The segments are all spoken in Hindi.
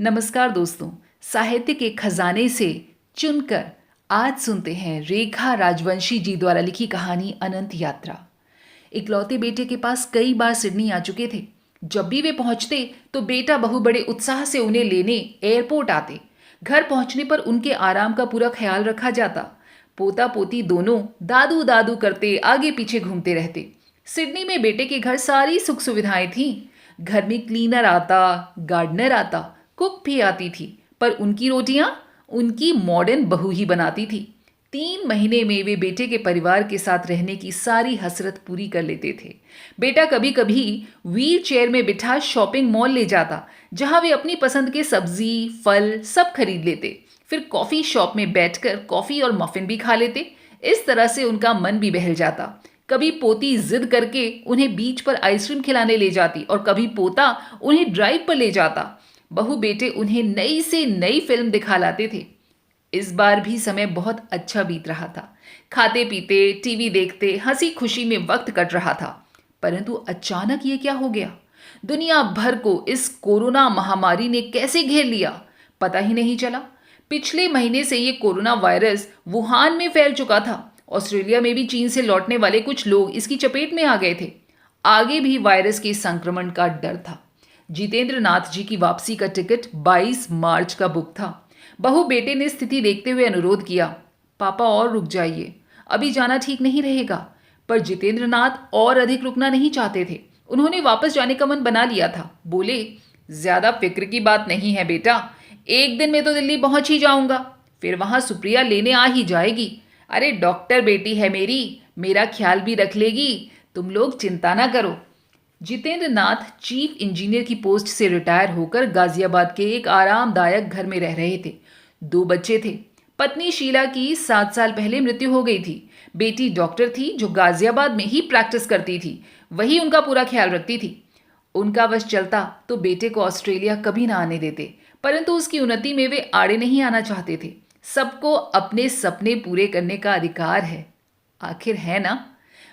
नमस्कार दोस्तों। साहित्य के खजाने से चुनकर आज सुनते हैं रेखा राजवंशी जी द्वारा लिखी कहानी अनंत यात्रा। इकलौते बेटे के पास कई बार सिडनी आ चुके थे। जब भी वे पहुंचते तो बेटा बहू बड़े उत्साह से उन्हें लेने एयरपोर्ट आते। घर पहुंचने पर उनके आराम का पूरा ख्याल रखा जाता। पोता पोती दोनों दादू दादू करते आगे पीछे घूमते रहते। सिडनी में बेटे के घर सारी सुख सुविधाएं थीं। घर में क्लीनर आता, गार्डनर आता, कुक भी आती थी, पर उनकी रोटियां उनकी मॉडर्न बहू ही बनाती थी। 3 महीने में वे बेटे के परिवार के साथ रहने की सारी हसरत पूरी कर लेते थे। बेटा कभी कभी व्हील चेयर में बिठा शॉपिंग मॉल ले जाता, जहां वे अपनी पसंद के सब्जी फल सब खरीद लेते। फिर कॉफी शॉप में बैठकर कॉफी और मफिन भी खा लेते। इस तरह से उनका मन भी बहल जाता। कभी पोती जिद करके उन्हें बीच पर आइसक्रीम खिलाने ले जाती और कभी पोता उन्हें ड्राइव पर ले जाता। बहू बेटे उन्हें नई से नई फिल्म दिखा लाते थे। इस बार भी समय बहुत अच्छा बीत रहा था। खाते पीते टीवी देखते हंसी खुशी में वक्त कट रहा था। परंतु अचानक ये क्या हो गया? दुनिया भर को इस कोरोना महामारी ने कैसे घेर लिया, पता ही नहीं चला। पिछले महीने से ये कोरोना वायरस वुहान में फैल चुका था। ऑस्ट्रेलिया में भी चीन से लौटने वाले कुछ लोग इसकी चपेट में आ गए थे। आगे भी वायरस के संक्रमण का डर था। जितेंद्र नाथ जी की वापसी का टिकट 22 मार्च का बुक था। बहू बेटे ने स्थिति देखते हुए अनुरोध किया, पापा और रुक जाइए, अभी जाना ठीक नहीं रहेगा। पर जितेंद्र नाथ और अधिक रुकना नहीं चाहते थे। उन्होंने वापस जाने का मन बना लिया था। बोले, ज्यादा फिक्र की बात नहीं है बेटा, एक दिन में तो दिल्ली पहुंच ही जाऊंगा, फिर वहां सुप्रिया लेने आ ही जाएगी। अरे डॉक्टर बेटी है मेरी, मेरा ख्याल भी रख लेगी, तुम लोग चिंता ना करो। जितेंद्र नाथ चीफ इंजीनियर की पोस्ट से रिटायर होकर गाजियाबाद के एक आरामदायक घर में रह रहे थे। 2 बच्चे थे। पत्नी शीला की 7 साल पहले मृत्यु हो गई थी। बेटी डॉक्टर थी जो गाजियाबाद में ही प्रैक्टिस करती थी। वही उनका पूरा ख्याल रखती थी। उनका वश चलता तो बेटे को ऑस्ट्रेलिया कभी ना आने देते, परंतु उसकी उन्नति में वे आड़े नहीं आना चाहते थे। सबको अपने सपने पूरे करने का अधिकार है, आखिर है ना।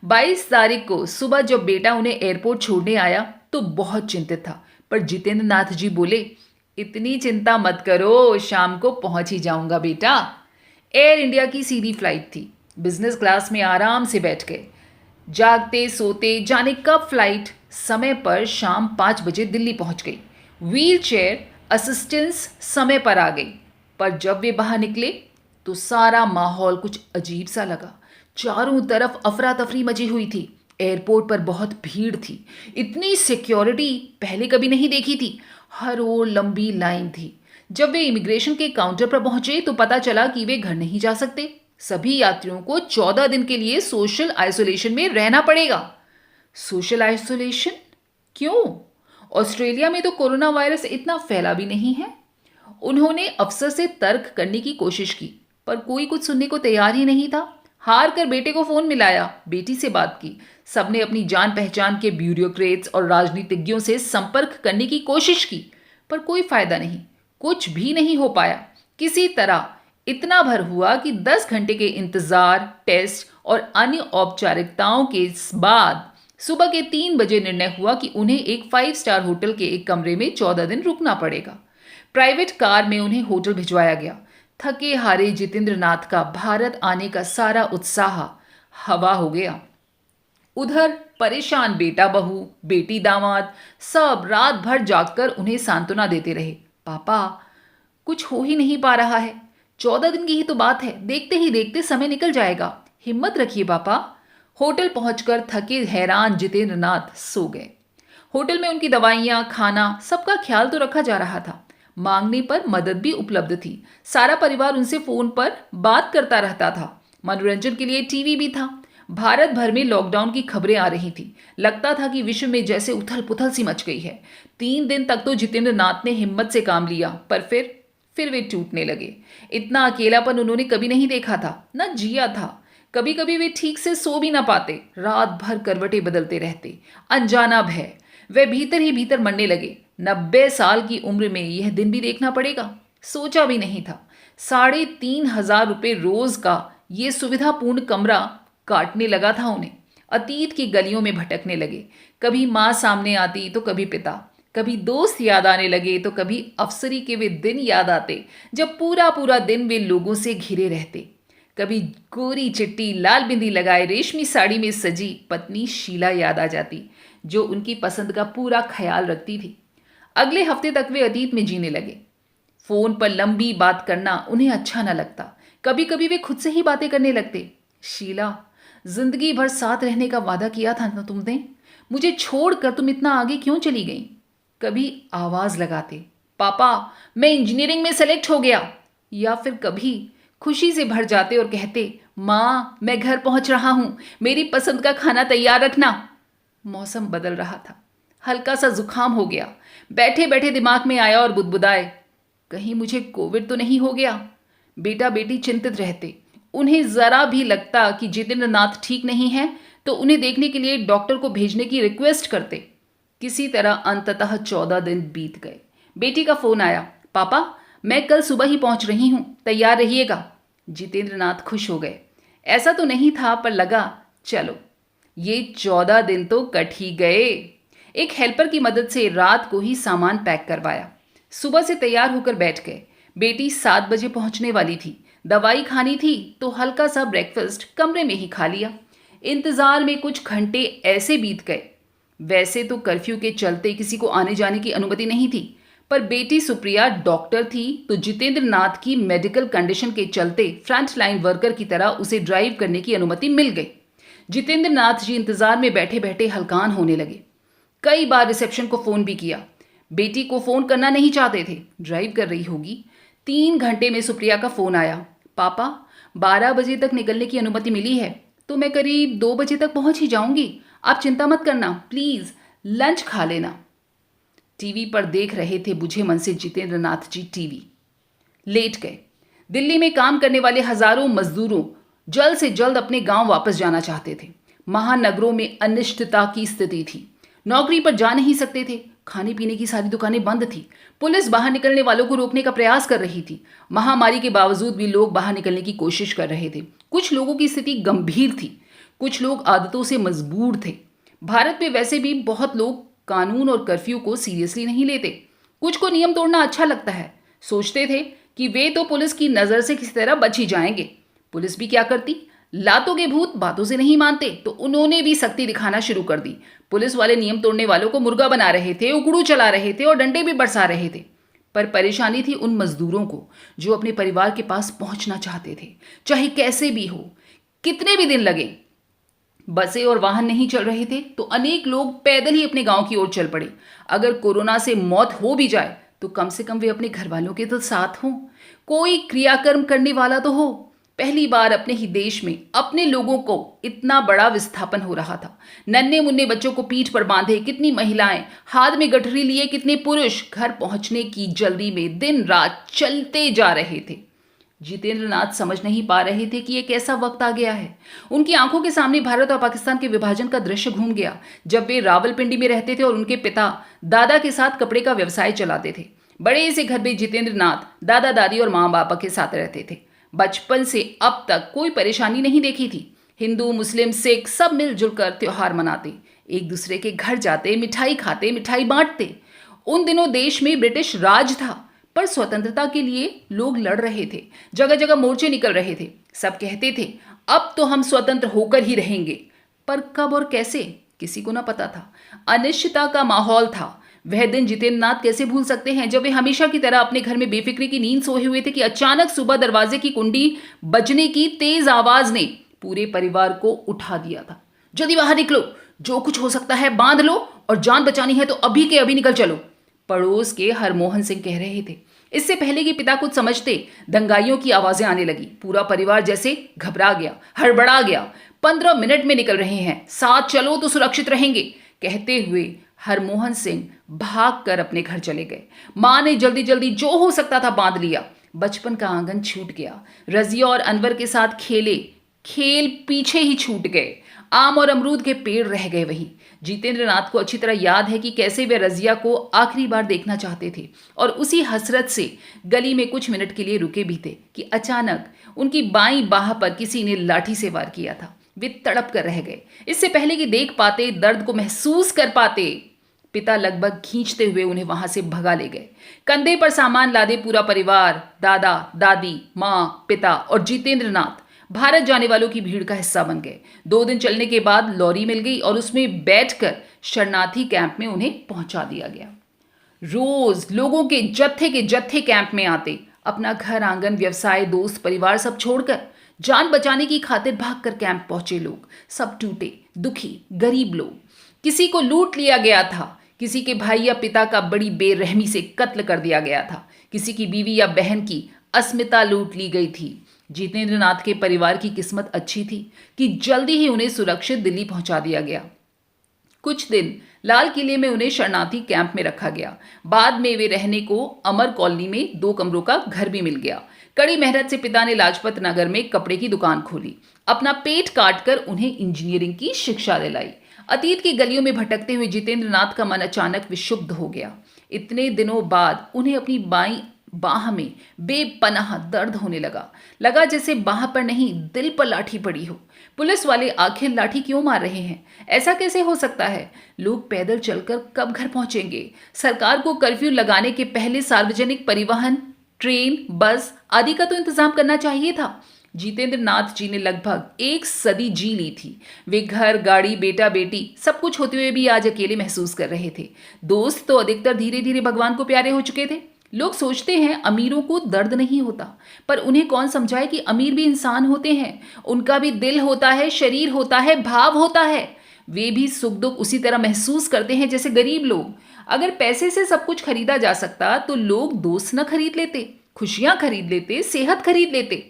22 तारीख को सुबह जब बेटा उन्हें एयरपोर्ट छोड़ने आया तो बहुत चिंतित था, पर जितेंद्र नाथ जी बोले, इतनी चिंता मत करो, शाम को पहुंच ही जाऊंगा बेटा। एयर इंडिया की सीधी फ्लाइट थी। बिजनेस क्लास में आराम से बैठ गए। जागते सोते जाने कब फ्लाइट समय पर शाम 5 बजे दिल्ली पहुंच गई। व्हील चेयर असिस्टेंस समय पर आ गई। पर जब वे बाहर निकले तो सारा माहौल कुछ अजीब सा लगा। चारों तरफ अफरा तफरी मची हुई थी। एयरपोर्ट पर बहुत भीड़ थी। इतनी सिक्योरिटी पहले कभी नहीं देखी थी। हर ओर लंबी लाइन थी। जब वे इमिग्रेशन के काउंटर पर पहुंचे तो पता चला कि वे घर नहीं जा सकते। सभी यात्रियों को 14 दिन के लिए सोशल आइसोलेशन में रहना पड़ेगा। सोशल आइसोलेशन क्यों? ऑस्ट्रेलिया में तो कोरोना वायरस इतना फैला भी नहीं है। उन्होंने अफसर से तर्क करने की कोशिश की, पर कोई कुछ सुनने को तैयार ही नहीं था। हार कर बेटे को फोन मिलाया, बेटी से बात की। सबने अपनी जान पहचान के ब्यूरोक्रेट्स और राजनीतिज्ञों से संपर्क करने की कोशिश की, पर कोई फायदा नहीं, कुछ भी नहीं हो पाया। किसी तरह इतना भर हुआ कि 10 घंटे के इंतजार, टेस्ट और अन्य औपचारिकताओं के बाद सुबह के 3 बजे निर्णय हुआ कि उन्हें एक 5 स्टार होटल के एक कमरे में 14 दिन रुकना पड़ेगा। प्राइवेट कार में उन्हें होटल भिजवाया गया। थके हारे जितेंद्र नाथ का भारत आने का सारा उत्साह हवा हो गया। उधर परेशान बेटा बहू, बेटी दामाद सब रात भर जागकर उन्हें सांत्वना देते रहे। पापा, कुछ हो ही नहीं पा रहा है, 14 दिन की ही तो बात है, देखते ही देखते समय निकल जाएगा, हिम्मत रखिए पापा। होटल पहुंचकर थके हैरान जितेंद्र नाथ सो गए। होटल में उनकी दवाइयां, खाना सबका ख्याल तो रखा जा रहा था। मांगने पर मदद भी उपलब्ध थी। सारा परिवार उनसे फोन पर बात करता रहता था। मनोरंजन के लिए टीवी भी था। भारत भर में लॉकडाउन की खबरें आ रही थी। लगता था कि विश्व में जैसे उथल पुथल सी मच गई है। 3 दिन तक तो जितेंद्र नाथ ने हिम्मत से काम लिया, पर फिर वे टूटने लगे। इतना अकेलापन उन्होंने कभी नहीं देखा था, न जिया था। कभी कभी वे ठीक से सो भी ना पाते, रात भर करवटें बदलते रहते। अनजाना भय, वे भीतर ही भीतर मरने लगे। 90 साल की उम्र में यह दिन भी देखना पड़ेगा, सोचा भी नहीं था। 3,500 रुपये रोज का ये सुविधापूर्ण कमरा काटने लगा था उन्हें। अतीत की गलियों में भटकने लगे। कभी माँ सामने आती तो कभी पिता। कभी दोस्त याद आने लगे तो कभी अफसरी के वे दिन याद आते जब पूरा पूरा दिन वे लोगों से घिरे रहते। कभी गोरी चिट्टी लाल बिंदी लगाए रेशमी साड़ी में सजी पत्नी शीला याद आ जाती, जो उनकी पसंद का पूरा ख्याल रखती थी। अगले हफ्ते तक वे अतीत में जीने लगे। फोन पर लंबी बात करना उन्हें अच्छा न लगता। कभी कभी वे खुद से ही बातें करने लगते। शीला, जिंदगी भर साथ रहने का वादा किया था ना तुमने, मुझे छोड़कर तुम इतना आगे क्यों चली गई। कभी आवाज लगाते, पापा मैं इंजीनियरिंग में सेलेक्ट हो गया। या फिर कभी खुशी से भर जाते और कहते, माँ मैं घर पहुंच रहा हूं, मेरी पसंद का खाना तैयार रखना। मौसम बदल रहा था, हल्का सा जुकाम हो गया। बैठे बैठे दिमाग में आया और बुदबुदाए, कहीं मुझे कोविड तो नहीं हो गया। बेटा बेटी चिंतित रहते। उन्हें जरा भी लगता कि जितेंद्र नाथ ठीक नहीं है तो उन्हें देखने के लिए डॉक्टर को भेजने की रिक्वेस्ट करते। किसी तरह अंततः 14 दिन बीत गए। बेटी का फोन आया, पापा मैं कल सुबह ही पहुंच रही हूं, तैयार रहिएगा। जितेंद्र नाथ खुश हो गए। ऐसा तो नहीं था पर लगा चलो ये 14 दिन तो कट ही गए। एक हेल्पर की मदद से रात को ही सामान पैक करवाया। सुबह से तैयार होकर बैठ गए। बेटी 7 बजे पहुंचने वाली थी। दवाई खानी थी तो हल्का सा ब्रेकफास्ट कमरे में ही खा लिया। इंतजार में कुछ घंटे ऐसे बीत गए। वैसे तो कर्फ्यू के चलते किसी को आने जाने की अनुमति नहीं थी, पर बेटी सुप्रिया डॉक्टर थी तो जितेंद्र नाथ की मेडिकल कंडीशन के चलते फ्रंट लाइन वर्कर की तरह उसे ड्राइव करने की अनुमति मिल गई। जितेंद्र नाथ जी इंतजार में बैठे बैठे हलकान होने लगे। कई बार रिसेप्शन को फोन भी किया। बेटी को फोन करना नहीं चाहते थे, ड्राइव कर रही होगी। 3 घंटे में सुप्रिया का फोन आया, पापा 12 बजे तक निकलने की अनुमति मिली है तो मैं करीब 2 बजे तक पहुंच ही जाऊंगी, आप चिंता मत करना, प्लीज लंच खा लेना। टीवी पर देख रहे थे बुझे मन से जितेंद्र नाथ जी टीवी। लेट गए। दिल्ली में काम करने वाले हजारों मजदूरों जल्द से जल्द अपने गांव वापस जाना चाहते थे। महानगरों में अनिश्चितता की स्थिति थी। नौकरी पर जा नहीं सकते थे। खाने पीने की सारी दुकानें बंद थी। पुलिस बाहर निकलने वालों को रोकने का प्रयास कर रही थी। महामारी के बावजूद भी लोग बाहर निकलने की कोशिश कर रहे थे। कुछ लोगों की स्थिति गंभीर थी, कुछ लोग आदतों से मजबूर थे। भारत में वैसे भी बहुत लोग कानून और कर्फ्यू को सीरियसली नहीं लेते। कुछ को नियम तोड़ना अच्छा लगता है। सोचते थे कि वे तो पुलिस की नजर से किसी तरह बच ही जाएंगे। पुलिस भी क्या करती, लातों के भूत बातों से नहीं मानते, तो उन्होंने भी सख्ती दिखाना शुरू कर दी। पुलिस वाले नियम तोड़ने वालों को मुर्गा बना रहे थे, उकड़ू चला रहे थे और डंडे भी बरसा रहे थे। पर परेशानी थी उन मजदूरों को जो अपने परिवार के पास पहुंचना चाहते थे, चाहे कैसे भी हो, कितने भी दिन लगे। बसें और वाहन नहीं चल रहे थे तो अनेक लोग पैदल ही अपने गांव की ओर चल पड़े। अगर कोरोना से मौत हो भी जाए तो कम से कम वे अपने घर वालों के तो साथ हों, कोई क्रियाकर्म करने वाला तो हो। पहली बार अपने ही देश में अपने लोगों को इतना बड़ा विस्थापन हो रहा था। नन्हे मुन्ने बच्चों को पीठ पर बांधे कितनी महिलाएं, हाथ में गठरी लिए कितने पुरुष घर पहुंचने की जल्दी में दिन रात चलते जा रहे थे। जितेंद्र नाथ समझ नहीं पा रहे थे कि ये कैसा वक्त आ गया है। उनकी आंखों के सामने भारत और पाकिस्तान के विभाजन का दृश्य घूम गया, जब वे रावलपिंडी में रहते थे और उनके पिता दादा के साथ कपड़े का व्यवसाय चलाते थे। बड़े से घर में जितेंद्र नाथ दादा दादी और माँ बाप के साथ रहते थे। बचपन से अब तक कोई परेशानी नहीं देखी थी। हिंदू मुस्लिम सिख सब मिलजुल कर त्योहार मनाते, एक दूसरे के घर जाते, मिठाई खाते, मिठाई बांटते। उन दिनों देश में ब्रिटिश राज था, पर स्वतंत्रता के लिए लोग लड़ रहे थे। जगह जगह मोर्चे निकल रहे थे। सब कहते थे अब तो हम स्वतंत्र होकर ही रहेंगे, पर कब और कैसे किसी को ना पता था। अनिश्चितता का माहौल था। वह दिन जितेंद्र नाथ कैसे भूल सकते हैं जब वे हमेशा की तरह अपने घर में बेफिक्री की नींद सोए हुए थे कि अचानक सुबह दरवाजे की कुंडी बजने की तेज आवाज ने पूरे परिवार को उठा दिया था। जल्दी बाहर निकलो, जो कुछ हो सकता है बांध लो और जान बचानी है तो अभी के अभी निकल चलो, पड़ोस के हरमोहन सिंह कह रहे थे। इससे पहले कि पिता कुछ समझते, दंगाइयों की आवाजें आने लगी। पूरा परिवार जैसे घबरा गया, हड़बड़ा गया। 15 मिनट में निकल रहे हैं, साथ चलो तो सुरक्षित रहेंगे, कहते हुए हरमोहन सिंह भागकर अपने घर चले गए। मां ने जल्दी जल्दी जो हो सकता था बांध लिया। बचपन का आंगन छूट गया। रजिया और अनवर के साथ खेले खेल पीछे ही छूट गए। आम और अमरूद के पेड़ रह गए वहीं। जितेंद्र नाथ को अच्छी तरह याद है कि कैसे वे रजिया को आखिरी बार देखना चाहते थे और उसी हसरत से गली में कुछ मिनट के लिए रुके भी थे कि अचानक उनकी बाईं बाह पर किसी ने लाठी से वार किया था। वे तड़प कर रह गए। इससे पहले कि देख पाते, दर्द को महसूस कर पाते, पिता लगभग खींचते हुए उन्हें वहां से भगा ले गए। कंधे पर सामान लादे पूरा परिवार, दादा, दादी, माँ, पिता और जितेंद्र नाथ भारत जाने वालों की भीड़ का हिस्सा बन गए। 2 दिन चलने के बाद लॉरी मिल गई और उसमें बैठकर शरणार्थी कैंप में उन्हें पहुंचा दिया गया। रोज लोगों के जत्थे कैंप में आते, अपना घर आंगन, व्यवसाय, दोस्त, परिवार सब छोड़कर जान बचाने की खातिर भागकर कैंप पहुंचे लोग। सब टूटे, दुखी, गरीब लोग। किसी को लूट लिया गया था, किसी के भाई या पिता का बड़ी बेरहमी से कत्ल कर दिया गया था, किसी की बीवी या बहन की अस्मिता लूट ली गई थी। जितेंद्र नाथ के परिवार की किस्मत अच्छी थी कि जल्दी ही उन्हें सुरक्षित दिल्ली पहुंचा दिया गया। कुछ दिन लाल किले में उन्हें शरणार्थी कैंप में रखा गया। बाद में वे रहने को अमर कॉलोनी में 2 कमरों का घर भी मिल गया। कड़ी मेहनत से पिता ने लाजपत नगर में कपड़े की दुकान खोली। अपना पेट काटकर उन्हें इंजीनियरिंग की शिक्षा दिलाई। अतीत की गलियों में भटकते हुए जितेंद्र नाथ का मन अचानक विक्षुब्ध हो गया। इतने दिनों बाद उन्हें अपनी बाईं बाह में बेपनाह दर्द होने लगा जैसे बाह पर नहीं, दिल पर लाठी पड़ी हो। पुलिस वाले आखिर लाठी क्यों मार रहे हैं? ऐसा कैसे हो सकता है? लोग पैदल चलकर कब घर पहुंचेंगे? सरकार को कर्फ्यू लगाने के पहले सार्वजनिक परिवहन, ट्रेन, बस आदि का तो इंतजाम करना चाहिए था। जितेंद्र नाथ जी ने लगभग 1 सदी जी ली थी। वे घर, गाड़ी, बेटा, बेटी सब कुछ होते हुए भी आज अकेले महसूस कर रहे थे। दोस्त तो अधिकतर धीरे धीरे भगवान को प्यारे हो चुके थे। लोग सोचते हैं अमीरों को दर्द नहीं होता, पर उन्हें कौन समझाए कि अमीर भी इंसान होते हैं, उनका भी दिल होता है, शरीर होता है, भाव होता है। वे भी सुख दुख उसी तरह महसूस करते हैं जैसे गरीब लोग। अगर पैसे से सब कुछ खरीदा जा सकता तो लोग दोस्त न खरीद लेते, खुशियां खरीद लेते, सेहत खरीद लेते,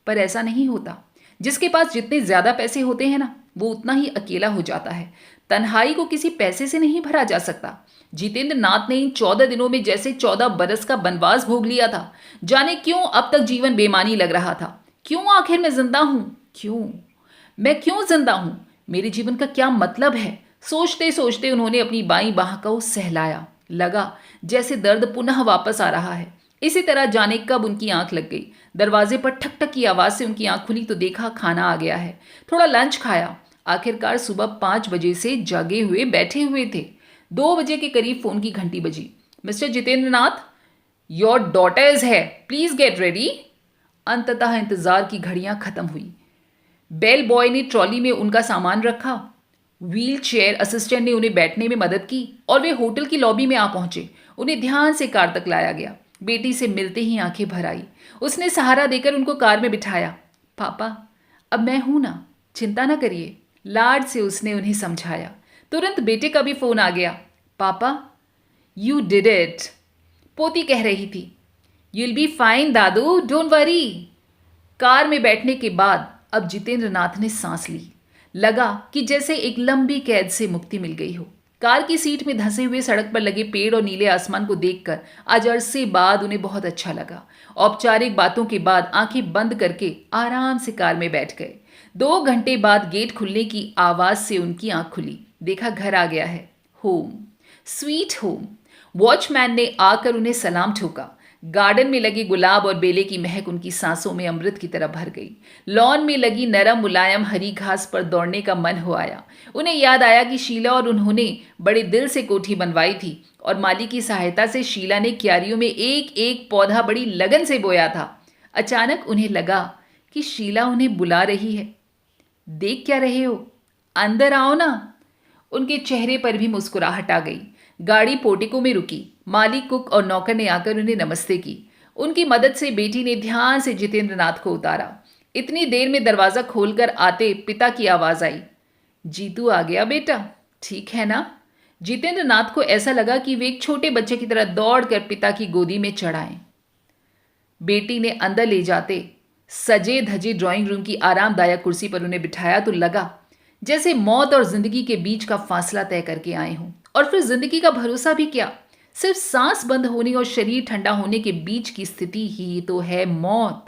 पर ऐसा नहीं होता। जिसके पास जितने ज्यादा पैसे होते हैं ना, वो उतना ही अकेला हो जाता है। तन्हाई को किसी पैसे से नहीं भरा जा सकता। जितेंद्र नाथ ने इन 14 दिनों में जैसे 14 बरस का वनवास भोग लिया था। जाने क्यों अब तक जीवन बेमानी लग रहा था। क्यों आखिर मैं जिंदा हूं? मैं क्यों जिंदा हूं? मेरे जीवन का क्या मतलब है? सोचते सोचते उन्होंने अपनी बाईं बाह को सहलाया। लगा जैसे दर्द पुनः वापस आ रहा है। इसी तरह जाने कब उनकी आंख लग गई। दरवाजे पर ठक ठक की आवाज से उनकी आंख खुली तो देखा खाना आ गया है। थोड़ा लंच खाया। आखिरकार सुबह 5 बजे से जागे हुए बैठे हुए थे। 2 बजे के करीब फोन की घंटी बजी। Mister Jitendra Nath, your daughter is है, प्लीज गेट रेडी। अंततः इंतजार की घड़ियां खत्म हुई। बेल बॉय ने ट्रॉली में उनका सामान रखा। व्हील चेयर असिस्टेंट ने उन्हें बैठने में मदद की और वे होटल की लॉबी में आ पहुंचे। उन्हें ध्यान से कार तक लाया गया। बेटी से मिलते ही आंखें भर आई। उसने सहारा देकर उनको कार में बिठाया। पापा, अब मैं हूं ना, चिंता ना करिए, लाड से उसने उन्हें समझाया। तुरंत बेटे का भी फोन आ गया। पापा, यू डिड इट, पोती कह रही थी। You'll be fine Dadu, don't worry. Car में बैठने के बाद अब जितेंद्र नाथ ने सांस ली। लगा कि जैसे एक लंबी कैद से मुक्ति मिल गई हो। कार की सीट में धंसे हुए सड़क पर लगे पेड़ और नीले आसमान को देखकर आज अरसे बाद उन्हें बहुत अच्छा लगा। औपचारिक बातों के बाद आंखें बंद करके आराम से कार में बैठ गए। 2 घंटे बाद गेट खुलने की आवाज से उनकी आंख खुली। देखा घर आ गया है। Home, sweet home. वॉचमैन ने आकर उन्हें सलाम ठोका। गार्डन में लगे गुलाब और बेले की महक उनकी सांसों में अमृत की तरह भर गई। लॉन में लगी नरम मुलायम हरी घास पर दौड़ने का मन हो आया। उन्हें याद आया कि शीला और उन्होंने बड़े दिल से कोठी बनवाई थी और माली की सहायता से शीला ने क्यारियों में एक एक पौधा बड़ी लगन से बोया था। अचानक उन्हें लगा कि शीला उन्हें बुला रही है। देख क्या रहे हो, अंदर आओ ना। उनके चेहरे पर भी मुस्कुराहट आ गई। गाड़ी पोर्टिको में रुकी। माली, कुक और नौकर ने आकर उन्हें नमस्ते की। उनकी मदद से बेटी ने ध्यान से जितेंद्र नाथ को उतारा। इतनी देर में दरवाजा खोलकर आते पिता की आवाज आई, जीतू आ गया बेटा, ठीक है ना? जितेंद्र नाथ को ऐसा लगा कि वे एक छोटे बच्चे की तरह दौड़कर पिता की गोदी में चढ़ आए। बेटी ने अंदर ले जाते सजे धजे ड्राइंग रूम की आरामदायक कुर्सी पर उन्हें बिठाया तो लगा जैसे मौत और जिंदगी के बीच का फासला तय करके आए हों। और फिर जिंदगी का भरोसा भी क्या, सिर्फ सांस बंद होने और शरीर ठंडा होने के बीच की स्थिति ही तो है मौत।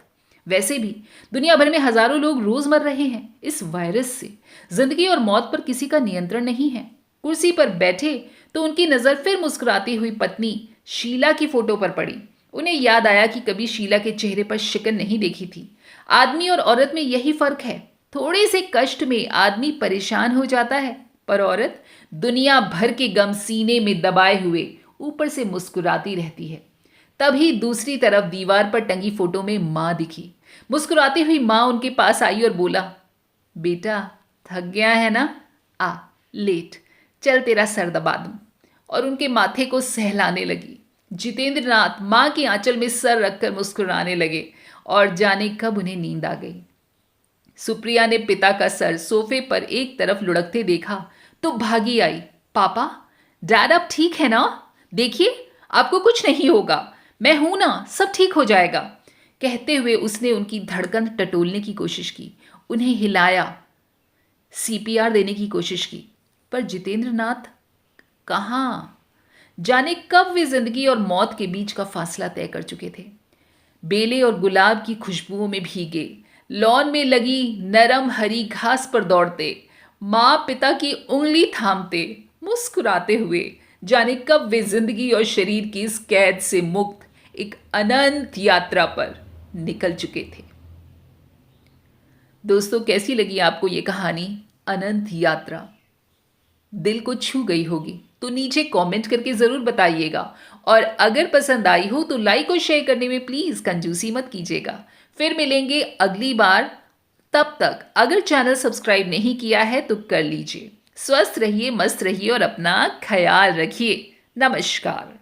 वैसे भी दुनिया भर में हजारों लोग रोज मर रहे हैं इस वायरस से। जिंदगी और मौत पर किसी का नियंत्रण नहीं है। कुर्सी पर बैठे तो उनकी नजर फिर मुस्कुराती हुई पत्नी शीला की फोटो पर पड़ी। उन्हें याद आया कि कभी शीला के चेहरे पर शिकन नहीं देखी थी। आदमी और औरत में यही फर्क है, थोड़े से कष्ट में आदमी परेशान हो जाता है, पर औरत दुनिया भर के गम सीने में दबाए हुए ऊपर से मुस्कुराती रहती है। तभी दूसरी तरफ दीवार पर टंगी फोटो में माँ दिखी। मुस्कुराती हुई माँ उनके पास आई और बोला, बेटा थक गया है ना, आ लेट, चल तेरा सर दबा दूं। और उनके माथे को सहलाने लगी। जितेंद्र नाथ माँ की आंचल में सर रखकर मुस्कुराने लगे और जाने कब उन्हें नींद आ गई। सुप्रिया ने पिता का सर सोफे पर एक तरफ लुढ़कते देखा तो भागी आई। पापा, डैड आप ठीक है ना? देखिए आपको कुछ नहीं होगा, मैं हूं ना, सब ठीक हो जाएगा। कहते हुए उसने उनकी धड़कन टटोलने की कोशिश की, उन्हें हिलाया, सीपीआर देने की कोशिश की, पर जितेंद्र नाथ कहाँ? जाने कब वे जिंदगी और मौत के बीच का फासला तय कर चुके थे। बेले और गुलाब की खुशबुओं में भीगे, लॉन में लगी नरम हरी घास पर दौड़ते, माँ पिता की उंगली थामते, मुस्कुराते हुए, जाने कब वे जिंदगी और शरीर की इस कैद से मुक्त एक अनंत यात्रा पर निकल चुके थे। दोस्तों, कैसी लगी आपको ये कहानी अनंत यात्रा? दिल को छू गई होगी तो नीचे कमेंट करके ज़रूर बताइएगा, और अगर पसंद आई हो तो लाइक और शेयर करने में प्लीज़ कंजूसी मत कीजिएगा। फिर मिलेंगे अगली बार। तब तक अगर चैनल सब्सक्राइब नहीं किया है तो कर लीजिए। स्वस्थ रहिए, मस्त रहिए और अपना ख्याल रखिए। नमस्कार।